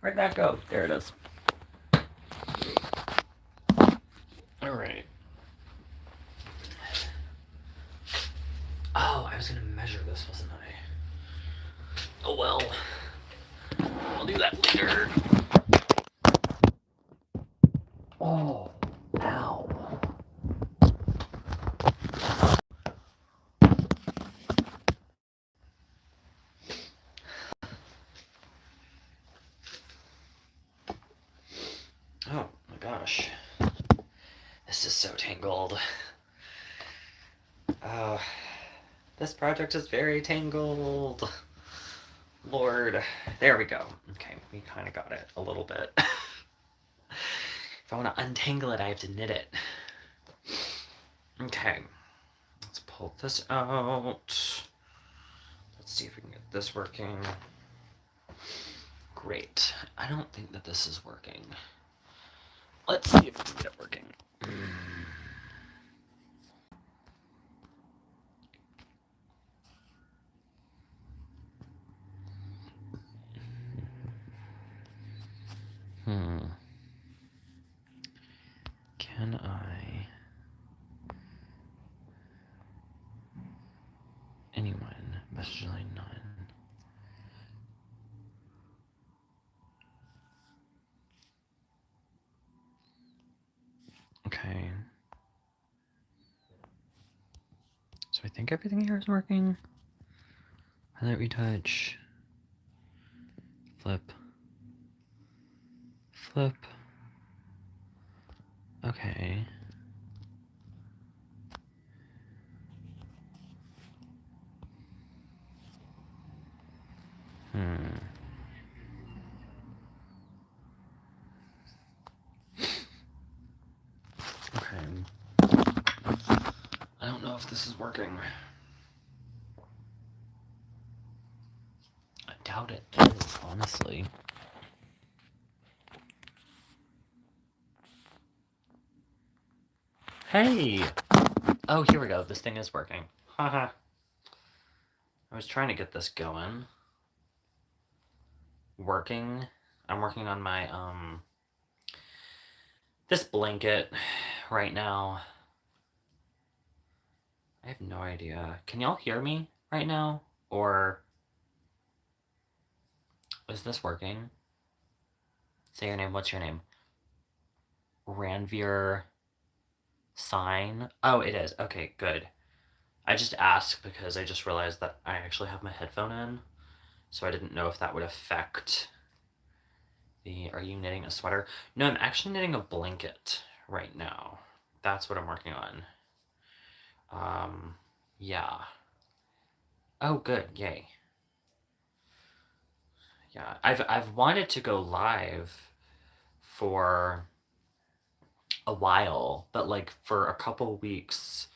Where'd that go? There it is. All right. Oh, I was gonna measure this, wasn't I? Oh well. I'll do that later. Oh, ow. Oh my gosh. This is so tangled. Oh, this project is very tangled. Lord. There we go. Okay, we kind of got it a little bit. If I want to untangle it, I have to knit it. Okay. Let's pull this out. Let's see if we can get this working. Great. I don't think that this is working. Let's see if we can get it working. Can I... Anyone? Message line none. Okay. So I think everything here is working. Highlight, retouch. Flip. Flip. Okay. Okay. I don't know if this is working. I doubt it is, honestly. Hey! Oh, here we go. This thing is working. Haha. I was trying to get this going. Working. I'm working on my, this blanket right now. I have no idea. Can y'all hear me right now? Or is this working? Say your name. What's your name? Ranveer Sign? Oh, it is. Okay, good. I just asked because I just realized that I actually have my headphone in, so I didn't know if that would affect the... Are you knitting a sweater? No, I'm actually knitting a blanket right now. That's what I'm working on. Yeah. Oh, good. Yay. Yeah, I've wanted to go live for a while, but like for a couple weeks,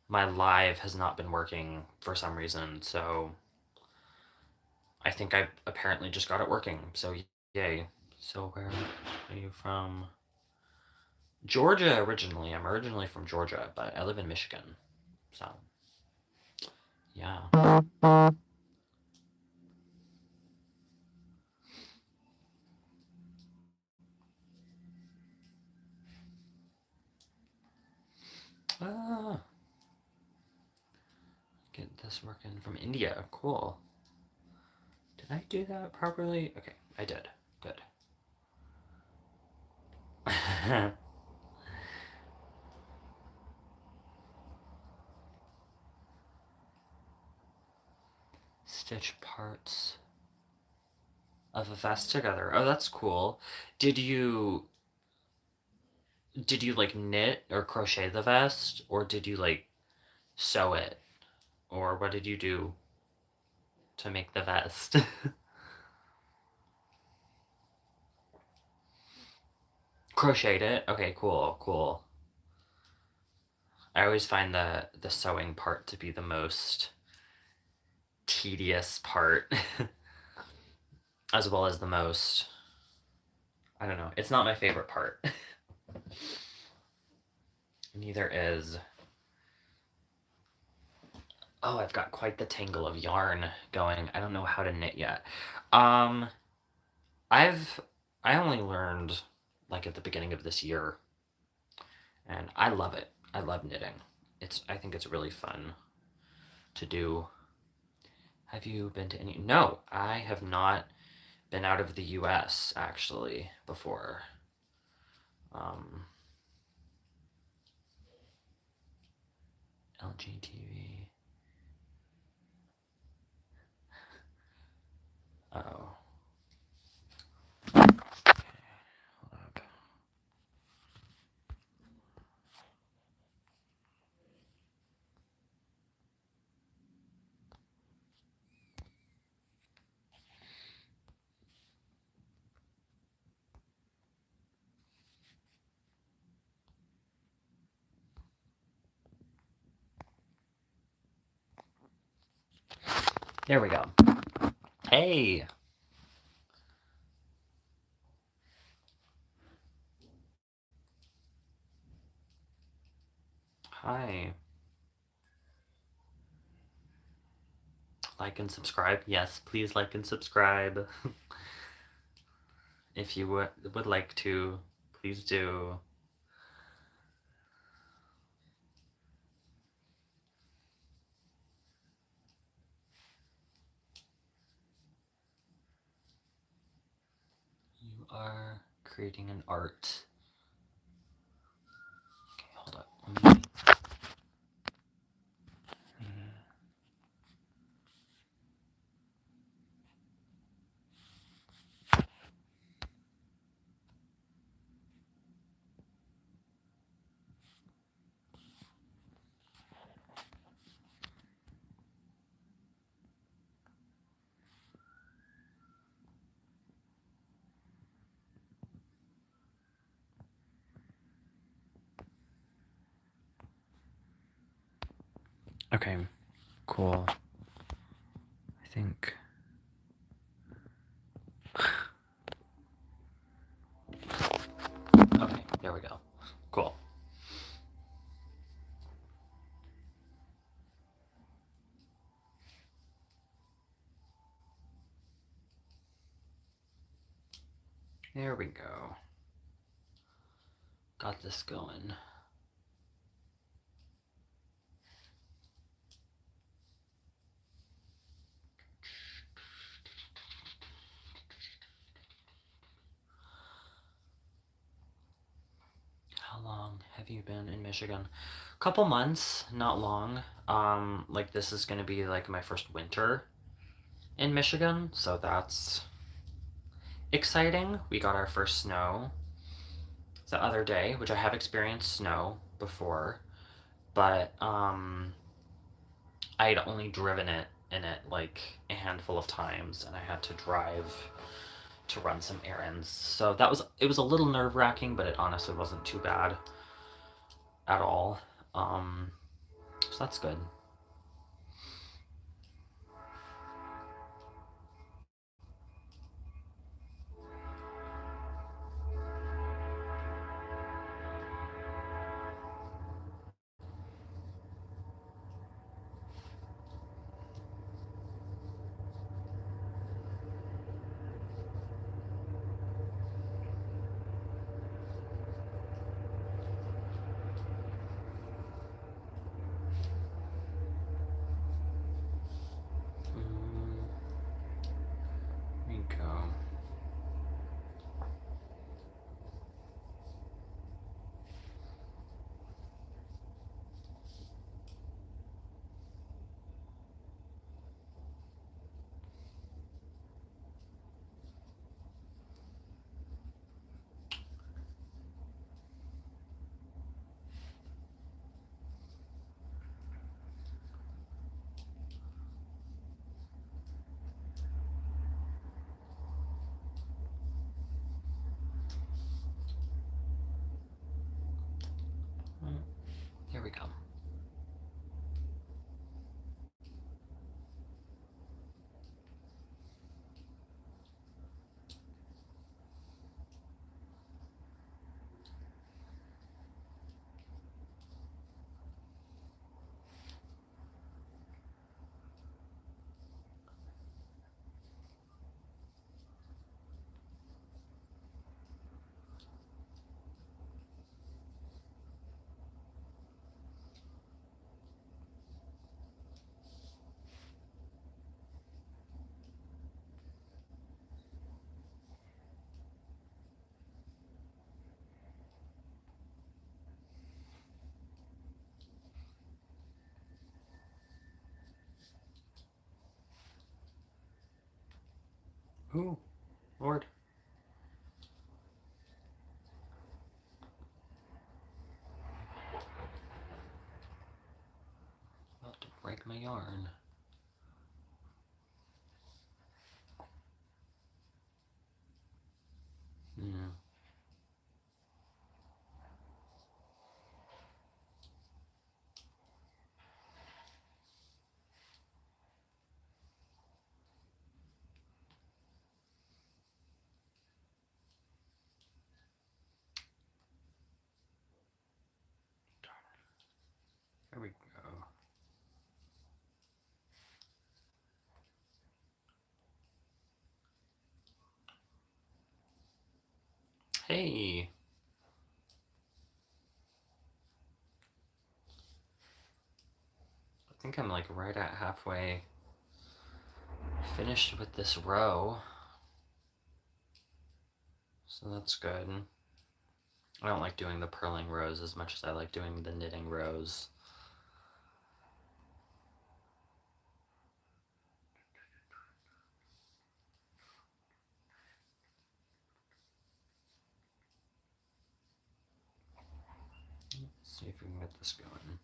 my live has not been working for some reason. So I think I apparently just got it working. So yay. So where are you from? Georgia originally. I'm originally from Georgia, but I live in Michigan. So yeah. Ah, get this working from India. Cool. Did I do that properly? Okay, I did. Good. Stitch parts of a vest together. Oh, that's cool. Did you like knit or crochet the vest, or did you like sew it, or what did you do to make the vest? Crocheted it. Okay, cool, cool. I always find the sewing part to be the most tedious part, as well as the most... I don't know. It's not my favorite part. Neither is Oh, I've got quite the tangle of yarn going. I don't know how to knit yet. Um, I've I only learned like at the beginning of this year, and I love it. I love knitting. I think it's really fun to do. Have you been to any? No, I have not been out of the US actually before. Um, LGTV. Oh, hold up. There we go. Hey, hi. Like and subscribe. Yes, please like and subscribe. If you would like to, please do. You are creating an art. Okay, hold up. Okay, cool. I think. Okay, there we go. Cool. There we go. Got this going. How long have you been in Michigan? Couple months, not long. Like this is gonna be like my first winter in Michigan, so that's exciting. We got our first snow the other day, which I have experienced snow before, but I'd only driven in it like a handful of times, and I had to drive to run some errands. So it was a little nerve wracking, but it honestly wasn't too bad at all. Um, so that's good. Ooh, Lord. About to break my yarn. Hmm. There we go. Hey. I think I'm like right at halfway finished with this row. So that's good. I don't like doing the purling rows as much as I like doing the knitting rows. Let's see if we can get this going.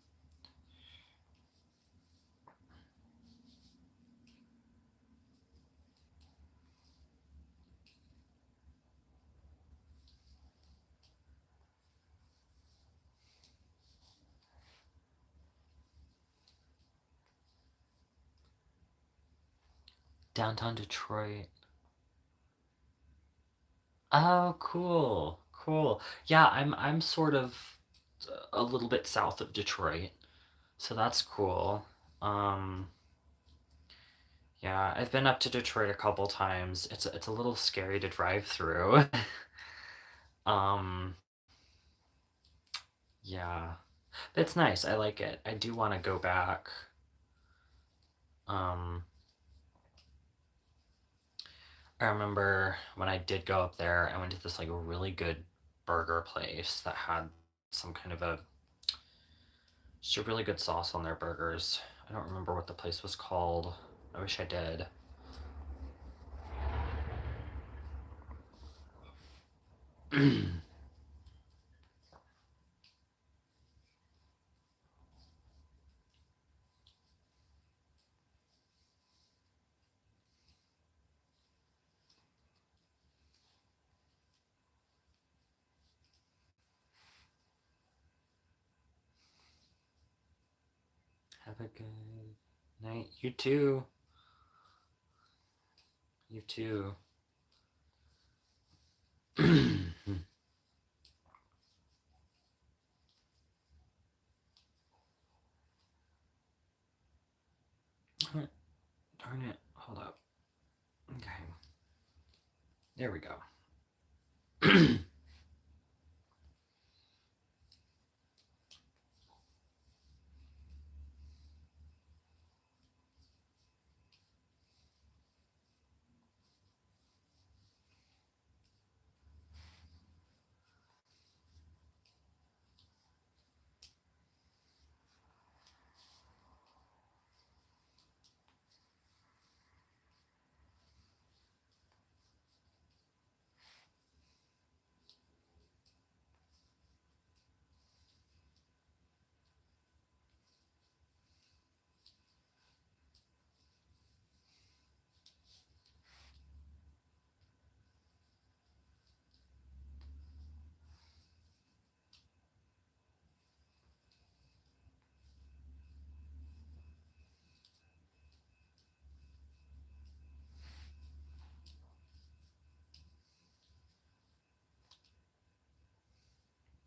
Downtown Detroit. Oh, cool. Cool. Yeah, I'm sort of a little bit south of Detroit. So that's cool. Um yeah, I've been up to Detroit a couple times. It's a little scary to drive through. um yeah. It's nice. I like it. I do want to go back. Um I remember when I did go up there, I went to this like really good burger place that had some kind of a just a really good sauce on their burgers. I don't remember what the place was called. I wish I did. Have a good night. You too. You too. Darn it. Hold up. Okay. There we go.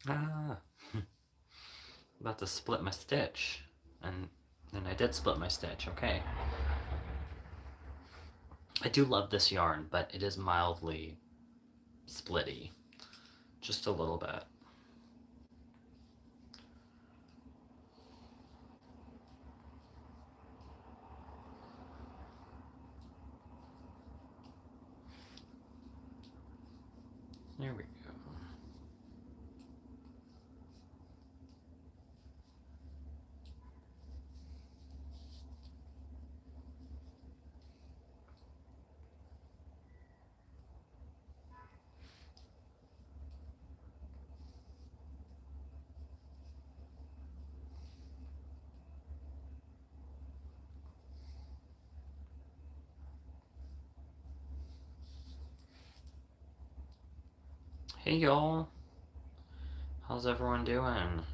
Ah. About to split my stitch. And then I did split my stitch. Okay. I do love this yarn, but it is mildly splitty. Just a little bit. There we go. Hey y'all, how's everyone doing? Alright,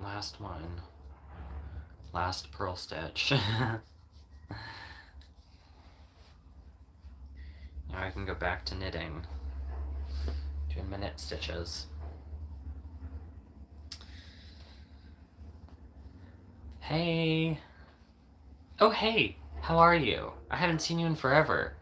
last one. Last pearl stitch. Now I can go back to knitting, doing my knit stitches. Hey! Oh, hey! How are you? I haven't seen you in forever.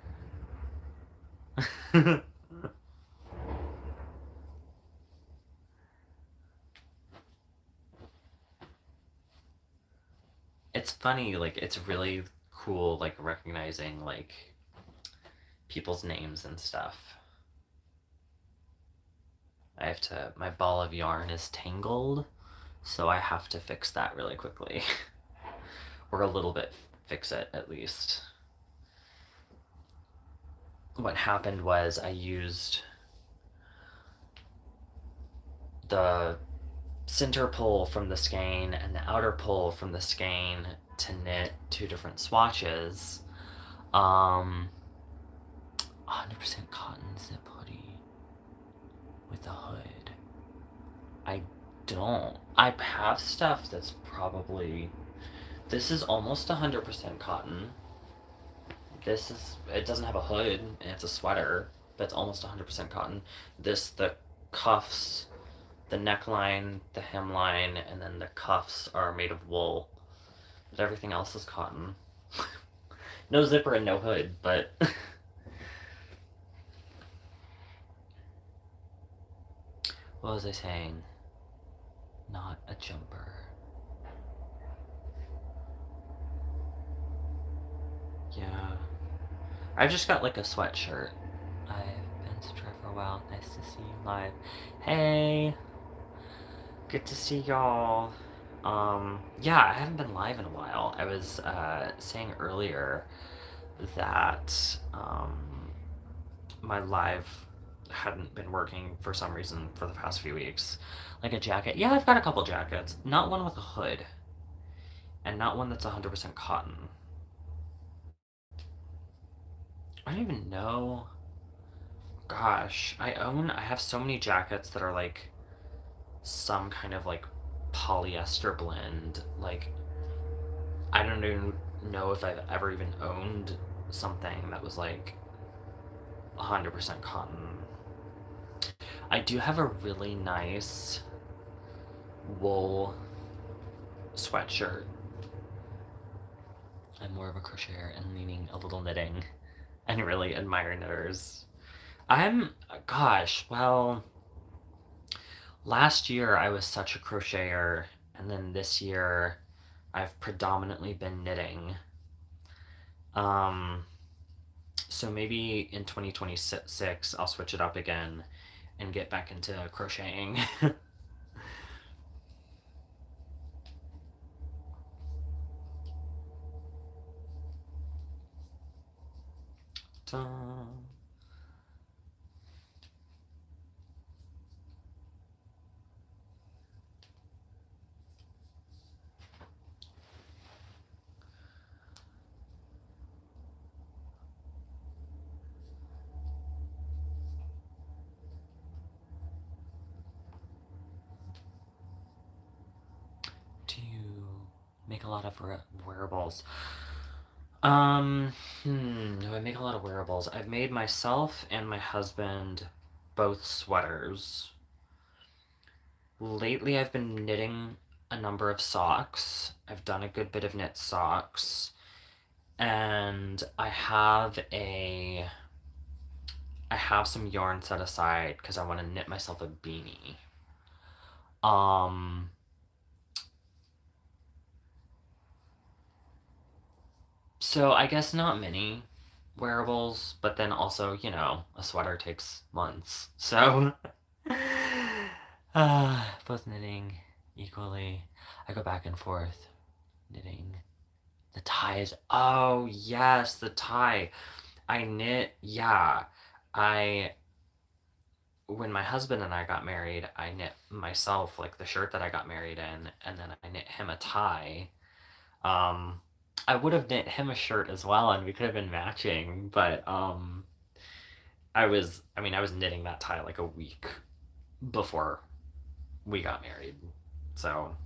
It's funny, like, it's really cool, like, recognizing, like, people's names and stuff. I have to, my ball of yarn is tangled, so I have to fix that really quickly. Or a little bit fix it, at least. What happened was I used the center pull from the skein and the outer pull from the skein to knit two different swatches. 100% cotton zip hoodie with a hood. I don't. I have stuff that's probably. This is almost 100% cotton. This is. It doesn't have a hood and it's a sweater, but it's almost 100% cotton. The cuffs, the neckline, the hemline, and then the cuffs are made of wool. But everything else is cotton. No zipper and no hood, but. What was I saying? Not a jumper. Yeah. I've just got like a sweatshirt. I've been subscribed for a while. Nice to see you live. Hey! Good to see y'all. Yeah, I haven't been live in a while. I was saying earlier that my live hadn't been working for some reason for the past few weeks. Like a jacket. Yeah, I've got a couple jackets. Not one with a hood. And not one that's 100% cotton. I don't even know. Gosh, I have so many jackets that are like some kind of like polyester blend. Like, I don't even know if I've ever even owned something that was like 100% cotton. I do have a really nice wool sweatshirt. I'm more of a crocheter and leaning a little knitting and really admire knitters. I'm, gosh, well, last year I was such a crocheter, and then this year I've predominantly been knitting. Um, so maybe in 2026 I'll switch it up again and get back into crocheting. Dun. Do you make a lot of wearables? Do I make a lot of wearables? I've made myself and my husband both sweaters. Lately, I've been knitting a number of socks. I've done a good bit of knit socks. And I have some yarn set aside because I want to knit myself a beanie. Um, so I guess not many wearables, but then also, a sweater takes months. So, both knitting equally. I go back and forth knitting. The ties. Oh, yes, the tie. I knit, yeah. I when my husband and I got married, I knit myself like the shirt that I got married in, and then I knit him a tie. Um, I would have knit him a shirt as well, and we could have been matching, but I was knitting that tie like a week before we got married. So,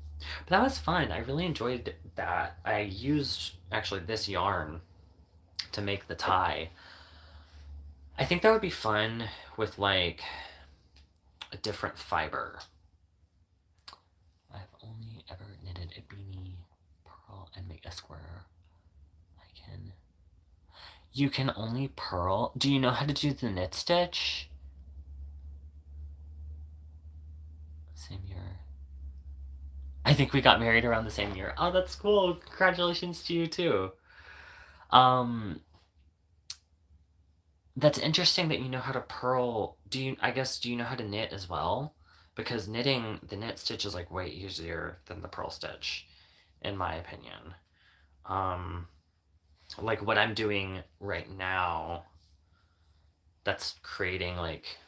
but that was fun. I really enjoyed that. I used actually this yarn to make the tie. I think that would be fun with like a different fiber. I've only ever knitted a beanie, purl, and make a square. I can. You can only purl. Do you know how to do the knit stitch? Same year. I think we got married around the same year. Oh, that's cool. Congratulations to you too. Um, that's interesting that you know how to purl. I guess, do you know how to knit as well? Because knitting, the knit stitch is like way easier than the purl stitch, in my opinion. Um, like what I'm doing right now, that's creating like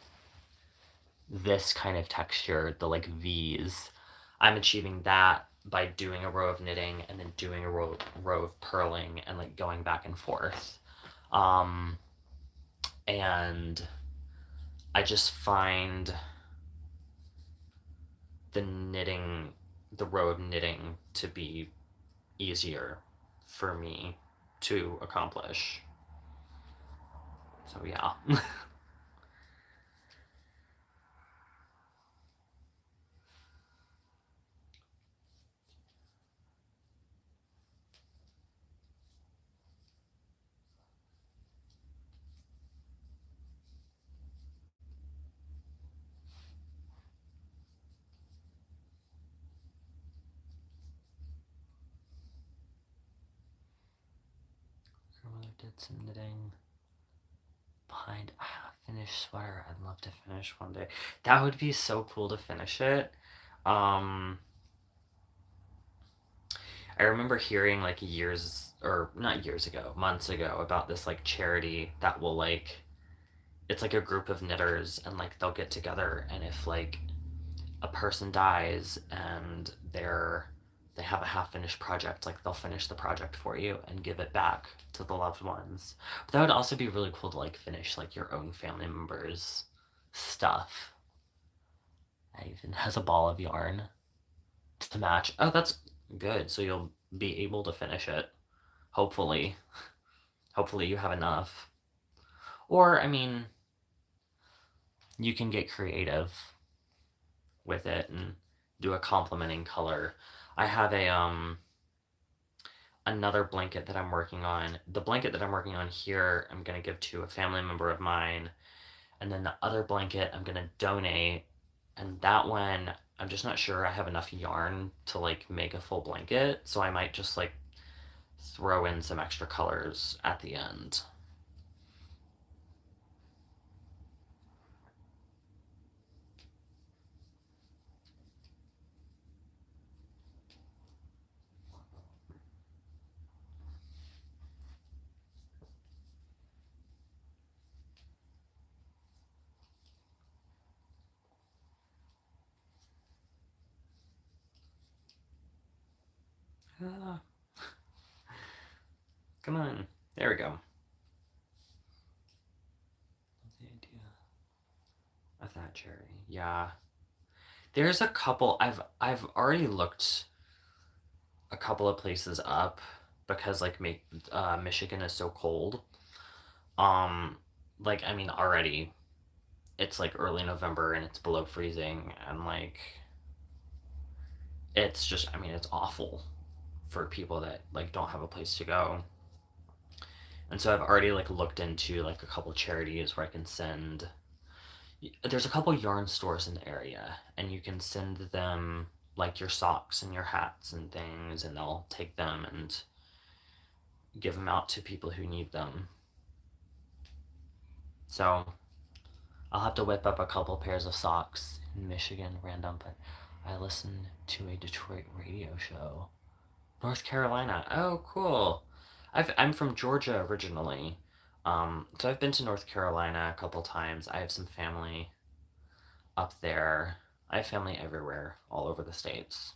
this kind of texture, the like V's. I'm achieving that by doing a row of knitting and then doing a row of purling and like going back and forth. Um, and I just find the knitting, the row of knitting to be easier for me to accomplish. So yeah. Grandmother did some knitting behind a half finished sweater. I'd love to finish one day. That would be so cool to finish it. Um, I remember hearing like years or not years ago, months ago about this like charity that will like it's like a group of knitters and like they'll get together and if like a person dies and they have a half finished project, like they'll finish the project for you and give it back to the loved ones. But that would also be really cool to like finish like your own family members' stuff. It even has a ball of yarn to match. Oh, that's good. So you'll be able to finish it. Hopefully. Hopefully you have enough. Or, I mean, you can get creative with it and do a complementing color. I have a another blanket that I'm working on. The blanket that I'm working on here, I'm going to give to a family member of mine. And then the other blanket, I'm going to donate. And that one, I'm just not sure I have enough yarn to like make a full blanket. So I might just like throw in some extra colors at the end. Ah, come on. There we go. The idea of that cherry. Yeah. There's a couple I've already looked a couple of places up because like Michigan is so cold. Um like I mean already it's like early November and it's below freezing and like it's just I mean it's awful for people that like don't have a place to go. And so I've already like looked into like a couple charities where I can send there's a couple yarn stores in the area and you can send them like your socks and your hats and things and they'll take them and give them out to people who need them. So I'll have to whip up a couple pairs of socks in Michigan, random, but I listened to a Detroit radio show. North Carolina. Oh, cool. I'm from Georgia originally. So I've been to North Carolina a couple times. I have some family up there. I have family everywhere, all over the states.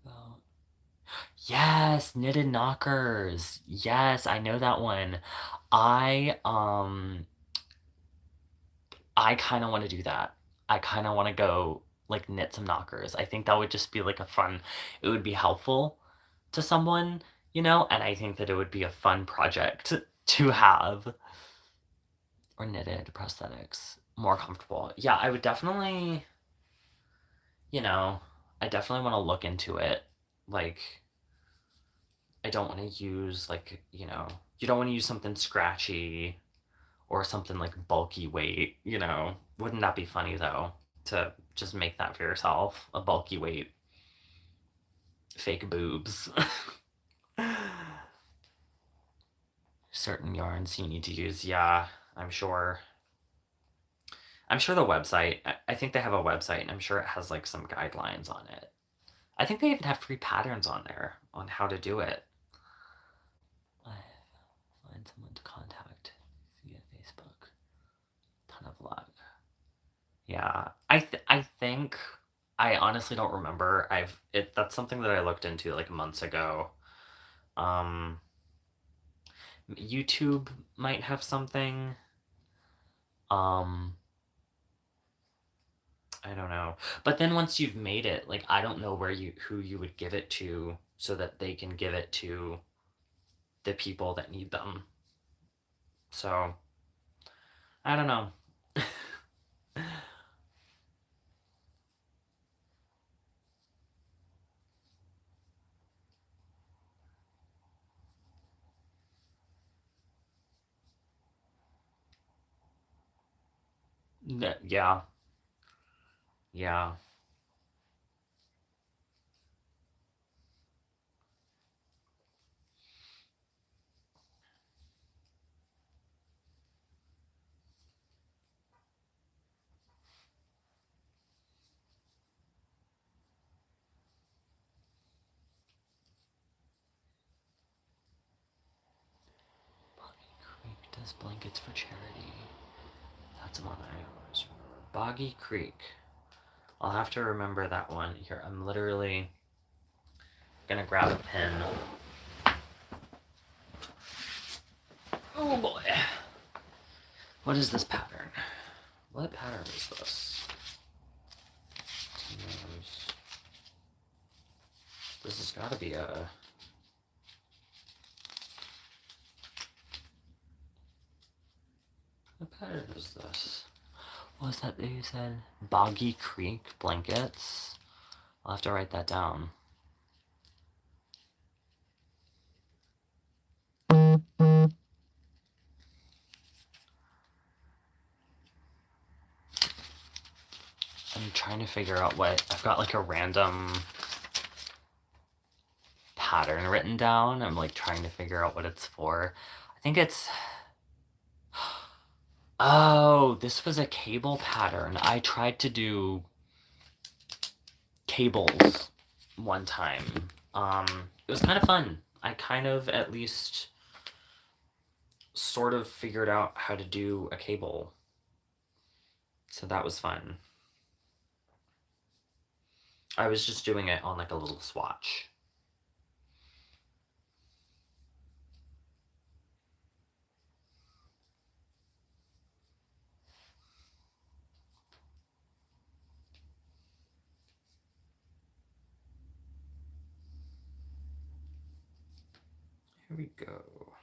About yes, knitted knockers. Yes, I know that one. I um I kind of want to do that. I kind of want to go like knit some knockers. I think that would just be like a fun, it would be helpful to someone, and I think that it would be a fun project to have. Or knitted prosthetics. More comfortable. Yeah, I would definitely, you know, I definitely want to look into it. Like, I don't want to use, like, you don't want to use something scratchy or something like bulky weight, Wouldn't that be funny though? To just make that for yourself, a bulky weight, fake boobs. Certain yarns you need to use. Yeah, I'm sure. I'm sure the website, I think they have a website and I'm sure it has like some guidelines on it. I think they even have free patterns on there on how to do it. I find someone to contact via Facebook. Ton of luck. Yeah, I think I honestly don't remember. That's something that I looked into like months ago. Um, YouTube might have something. Um, I don't know. But then once you've made it, like I don't know who you would give it to so that they can give it to the people that need them. So, I don't know. Yeah. Yeah. Boggy Creek does blankets for charity. That's one I always remember. Boggy Creek. I'll have to remember that one. Here, I'm literally gonna grab a pen. Oh boy. What is this pattern? What pattern is this? This has gotta be a. What pattern is this? What was that you said? Boggy Creek blankets? I'll have to write that down. I'm trying to figure out what. I've got like a random pattern written down. I'm like trying to figure out what it's for. I think it's. Oh, this was a cable pattern. I tried to do cables one time. It was kind of fun. I kind of at least sort of figured out how to do a cable. So that was fun. I was just doing it on like a little swatch. Here we go.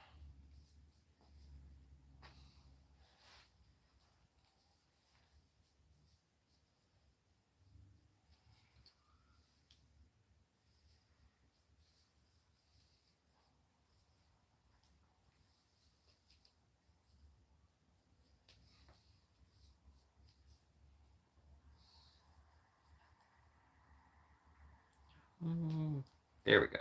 There we go.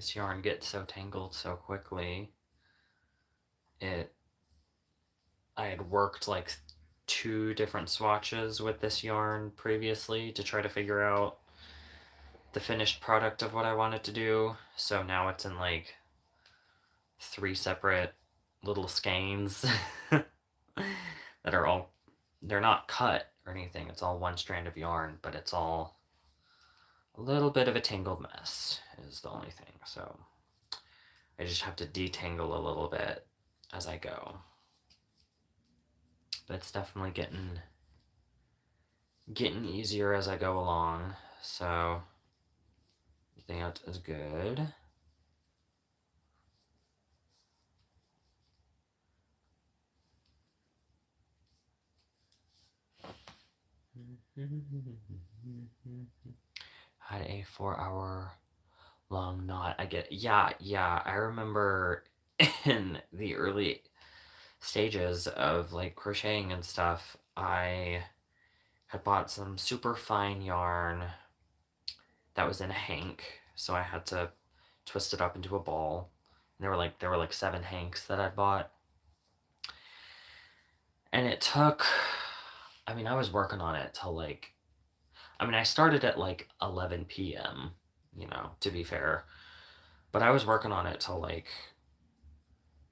this yarn gets so tangled so quickly. It I had worked like 2 different swatches with this yarn previously to try to figure out the finished product of what I wanted to do. So now it's in like 3 separate little skeins that are all, they're not cut or anything. It's all one strand of yarn, but it's all a little bit of a tangled mess is the only thing. So I just have to detangle a little bit as I go. But it's definitely getting easier as I go along. So that is good. Had a 4 hour long knot. Yeah, I remember in the early stages of like crocheting and stuff, I had bought some super fine yarn that was in a hank, so I had to twist it up into a ball. And there were like 7 hanks that I'd bought. And it took, I mean, I was working on it till like, I mean, I started at like 11 p.m., to be fair. But I was working on it till like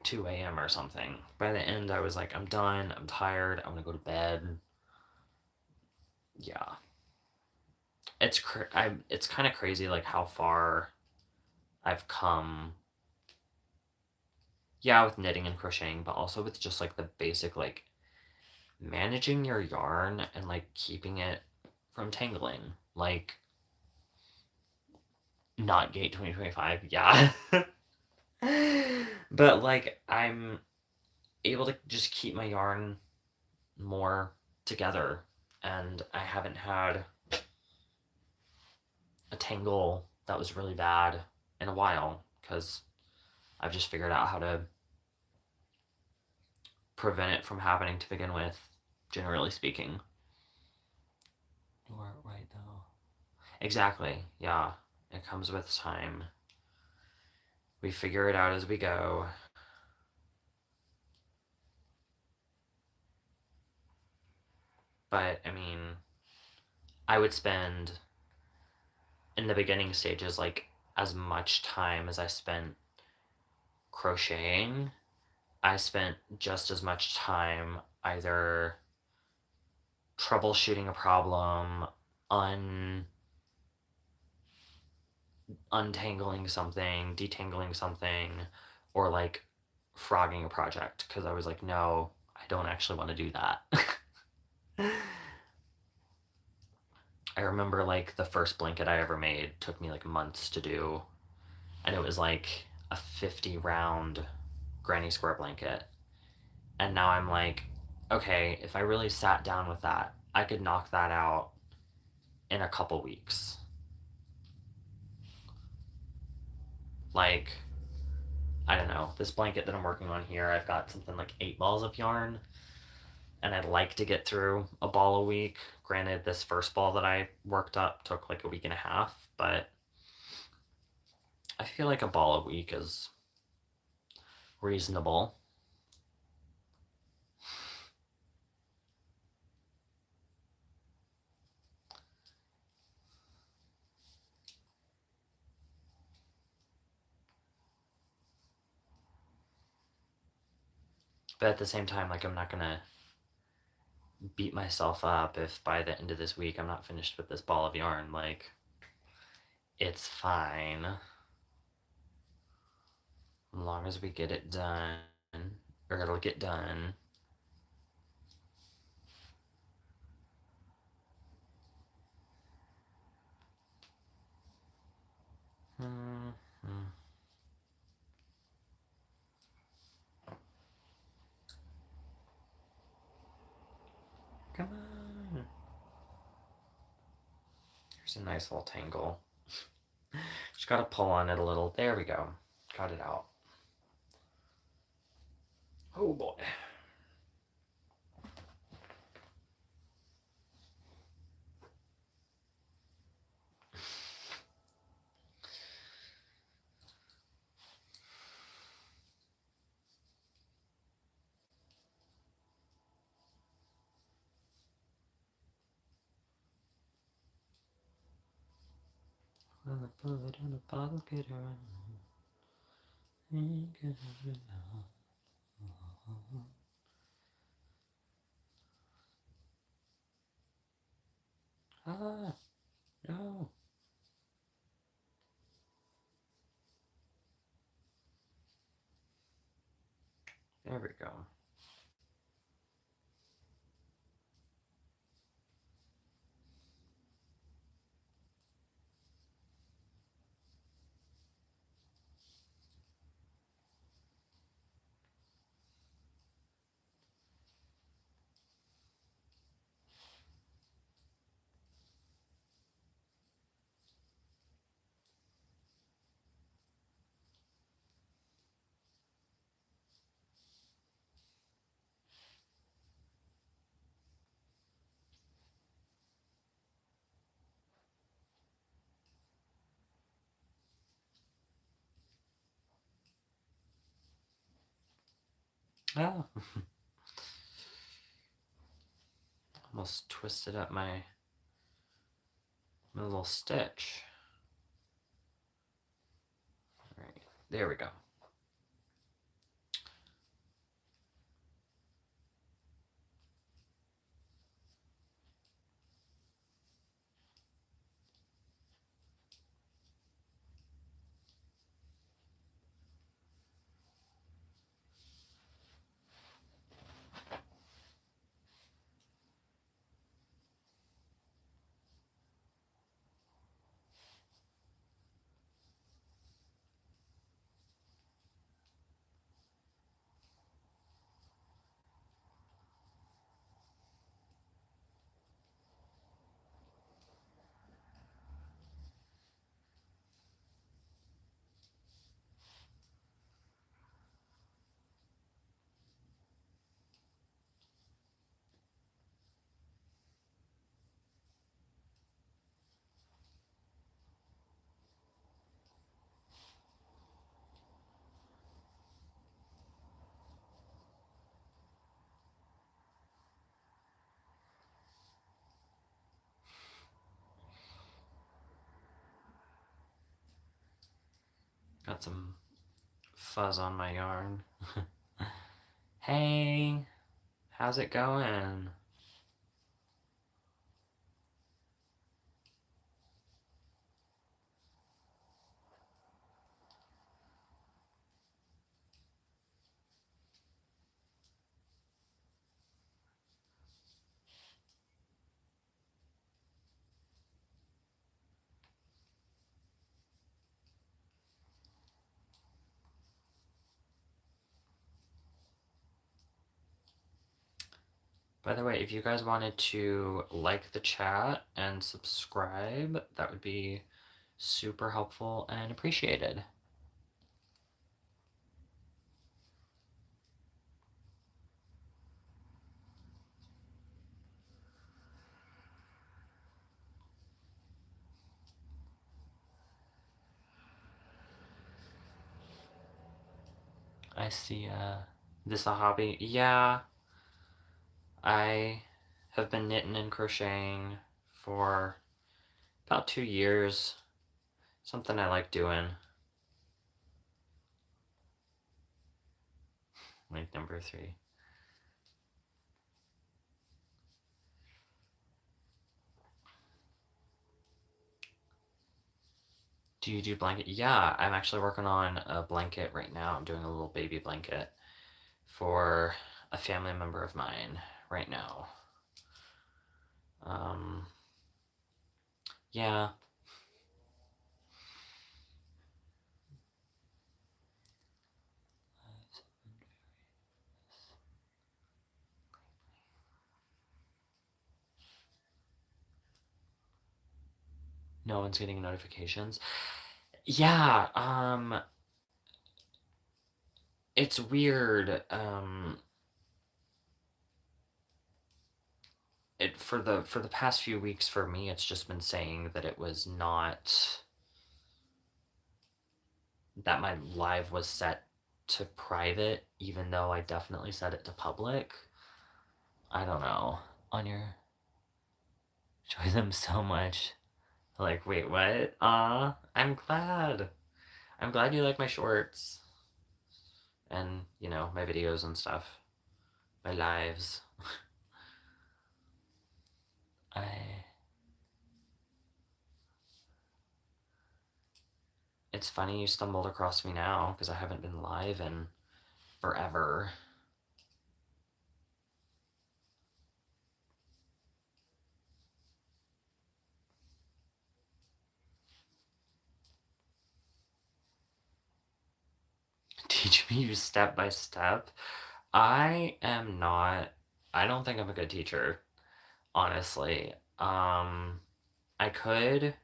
2 a.m. or something. By the end, I was like, I'm done. I'm tired. I'm gonna go to bed. Yeah, it's kind of crazy like how far I've come. Yeah, with knitting and crocheting, but also with just like the basic like managing your yarn and like keeping it from tangling. Like not gate 2025. Yeah. But like I'm able to just keep my yarn more together, and I haven't had a tangle that was really bad in a while because I've just figured out how to prevent it from happening to begin with, generally speaking. You are right though. Exactly, yeah. It comes with time. We figure it out as we go. But I mean, I would spend in the beginning stages like as much time as I spent crocheting. I spent just as much time either troubleshooting a problem, un untangling something, detangling something, or like frogging a project because I was like, no, I don't actually want to do that. I remember like the first blanket I ever made took me like months to do, and it was like a 50 round granny square blanket. And now I'm like, okay, if I really sat down with that, I could knock that out in a couple weeks. Like, I don't know, this blanket that I'm working on here, I've got something like 8 balls of yarn, and I'd like to get through a ball a week. Granted, this first ball that I worked up took like a week and a half, but I feel like a ball a week is reasonable. But at the same time, like, I'm not gonna beat myself up if by the end of this week I'm not finished with this ball of yarn. Like, it's fine. As long as we get it done, or it'll get done. Mm-hmm. Come on. Here's a nice little tangle. Just gotta pull on it a little. There we go. Got it out. Oh boy. put it in a bottle, get her. Ah, no. There we go. Ah, almost twisted up my little stitch. All right, there we go. Got some fuzz on my yarn. Hey, how's it going? By the way, if you guys wanted to like the chat and subscribe, that would be super helpful and appreciated. I see, this a hobby? Yeah, I have been knitting and crocheting for about 2 years. Something I like doing. Like number 3. Do you do blanket? Yeah, I'm actually working on a blanket right now. I'm doing a little baby blanket for a family member of mine right now. Um, yeah. No one's getting notifications. Yeah, it's weird. It for the past few weeks for me, it's just been saying that it was not that my live was set to private, even though I definitely set it to public. I don't know. On your enjoy them so much. Like, wait, what? I'm glad. I'm glad you like my shorts and, my videos and stuff. My lives. I It's funny you stumbled across me now because I haven't been live in forever. Teach me step by step. I am not I don't think I'm a good teacher, honestly. I could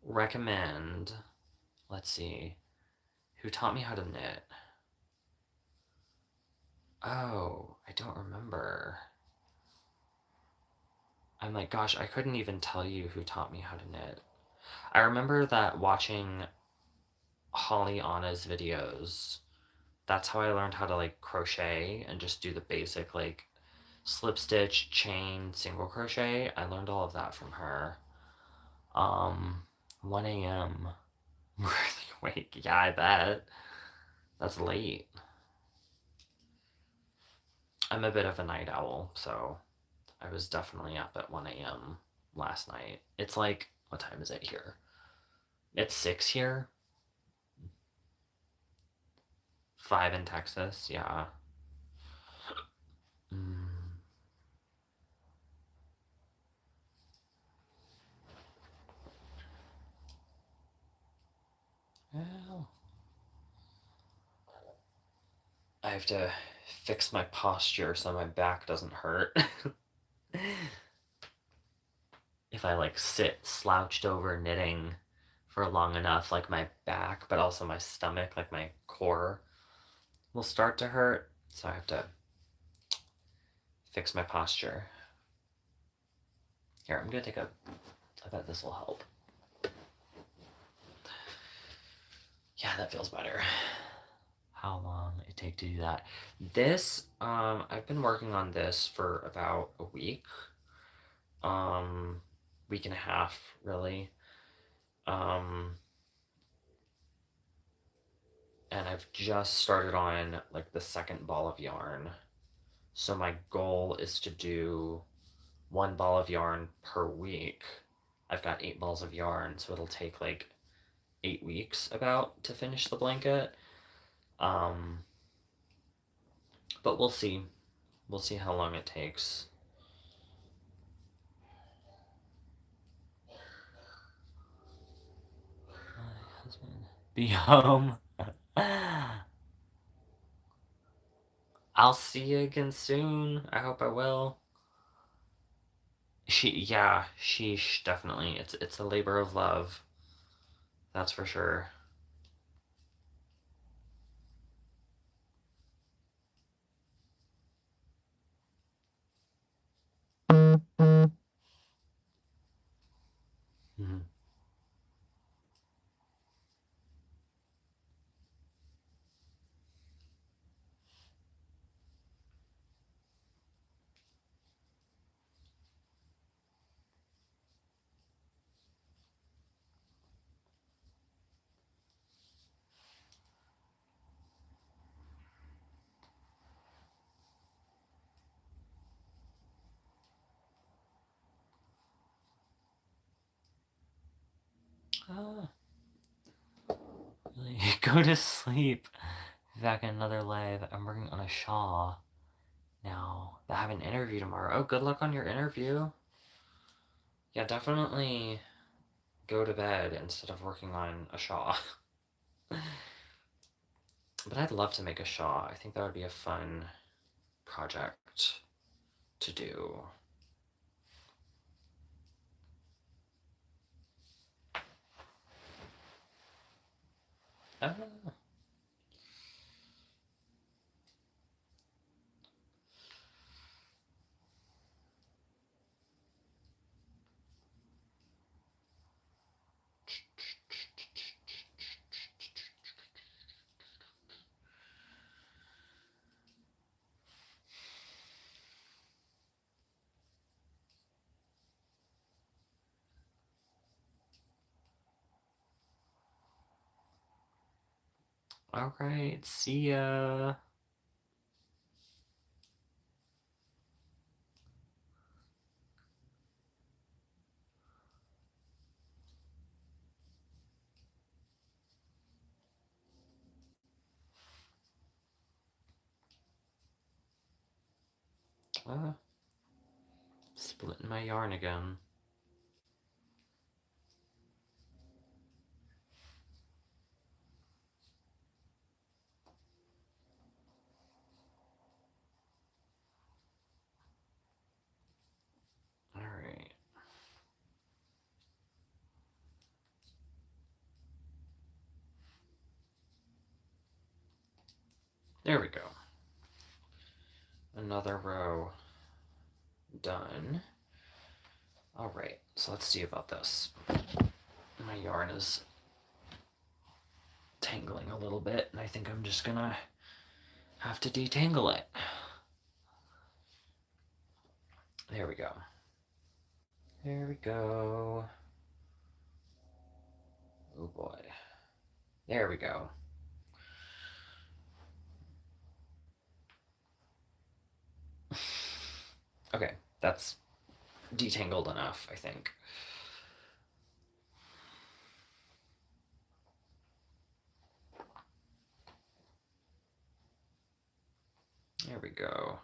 recommend, let's see, who taught me how to knit? Oh, I don't remember. I'm like, gosh, I couldn't even tell you who taught me how to knit. I remember that watching Holly Anna's videos, that's how I learned how to like crochet and just do the basic like slip stitch, chain, single crochet. I learned all of that from her. Um, 1 a.m. Really awake. Yeah, I bet. That's late. I'm a bit of a night owl, so I was definitely up at 1 a.m. last night. It's like, what time is it here? It's 6 here, 5 in Texas. Yeah. Mm. Well, I have to fix my posture so my back doesn't hurt. If I like sit slouched over knitting for long enough, like my back, but also my stomach, like my core, will start to hurt. So I have to fix my posture. Here, I'm gonna take a. I bet this will help. Yeah, that feels better. How long it take to do that? This, I've been working on this for about a week, um, week and a half, really. Um, and I've just started on like the second ball of yarn. So my goal is to do one ball of yarn per week. I've got 8 balls of yarn, so it'll take like 8 weeks about to finish the blanket. Um, but we'll see. We'll see how long it takes. My husband be home. I'll see you again soon. I hope I will. Yeah, sheesh, definitely. It's a labor of love. That's for sure. Mhm. Ah, really? Go to sleep. Back in another live. I'm working on a shawl now. I have an interview tomorrow. Oh, good luck on your interview. Yeah, definitely go to bed instead of working on a shawl. But I'd love to make a shawl. I think that would be a fun project to do. Oh. All right, see ya. Uh, Splitting my yarn again. All right. There we go. Another row done. All right, so let's see about this. My yarn is tangling a little bit, and I think I'm just gonna have to detangle it. There we go. There we go. Oh boy. There we go. Okay, that's detangled enough, I think. There we go.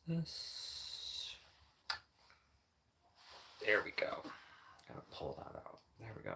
This. There we go. Gotta pull that out. There we go.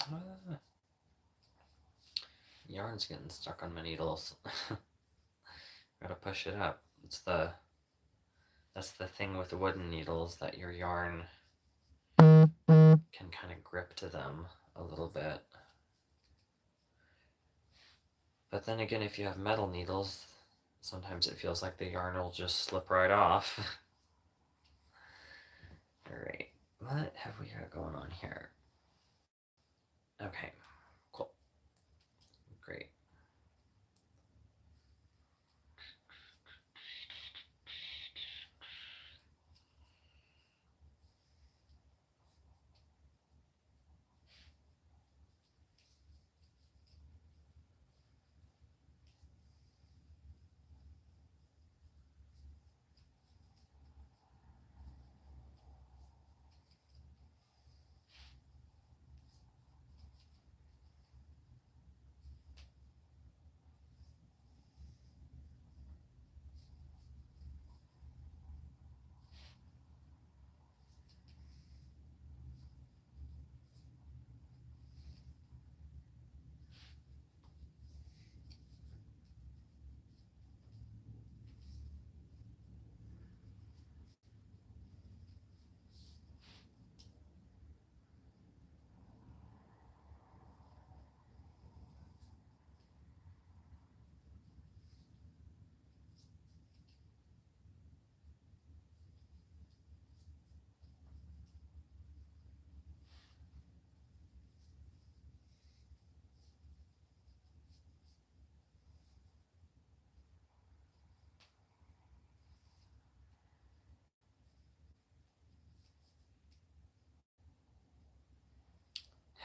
Ah, yarn's getting stuck on my needles. Gotta push it up. That's the thing with wooden needles, that your yarn can kind of grip to them a little bit. But then again, if you have metal needles, sometimes it feels like the yarn will just slip right off. Alright, what have we got going on here? Okay, cool. Great.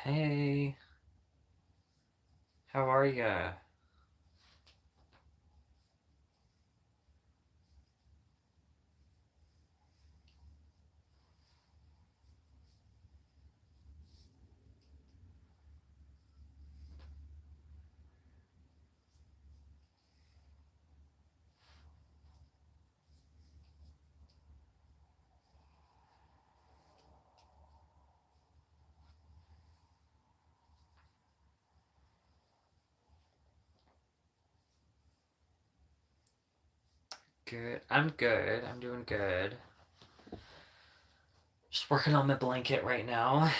Hey, how are ya? Good. I'm good. I'm doing good. Just working on my blanket right now.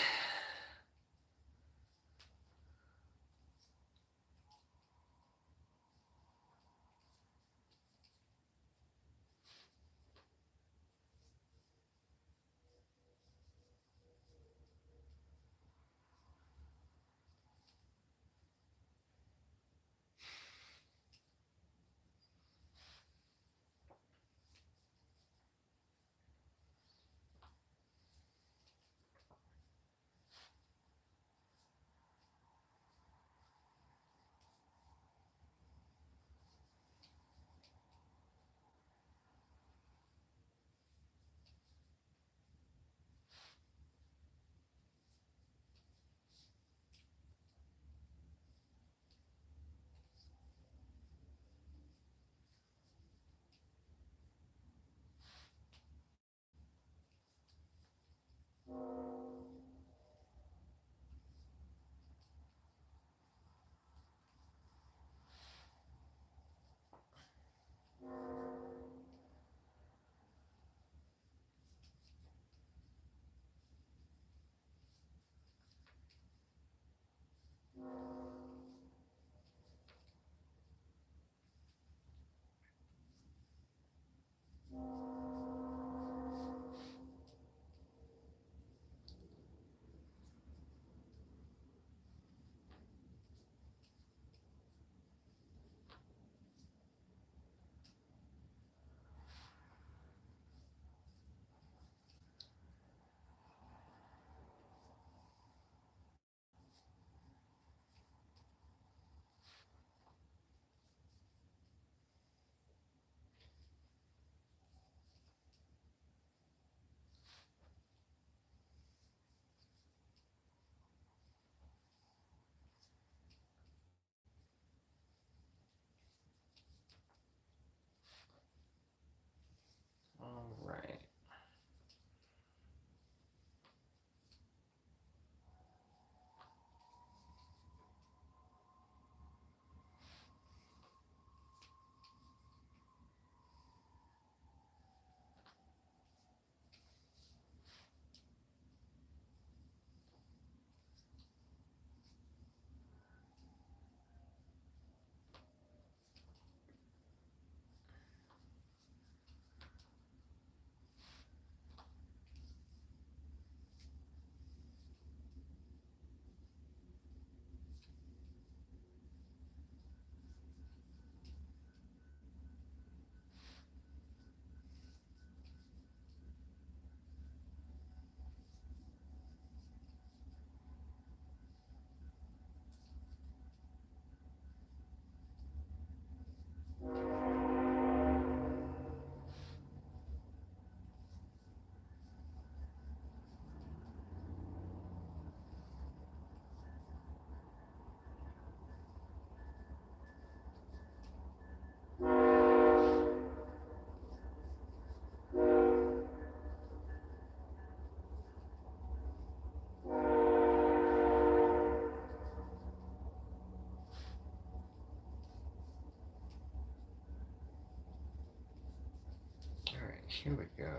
here we go.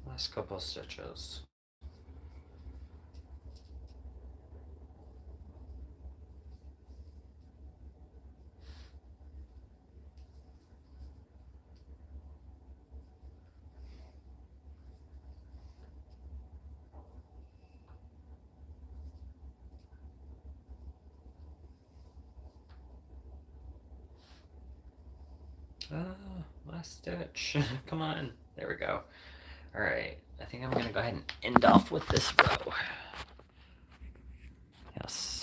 Last couple of stitches. Last stitch. Come on. There we go. All right. I think I'm going to go ahead and end off with this row. Yes.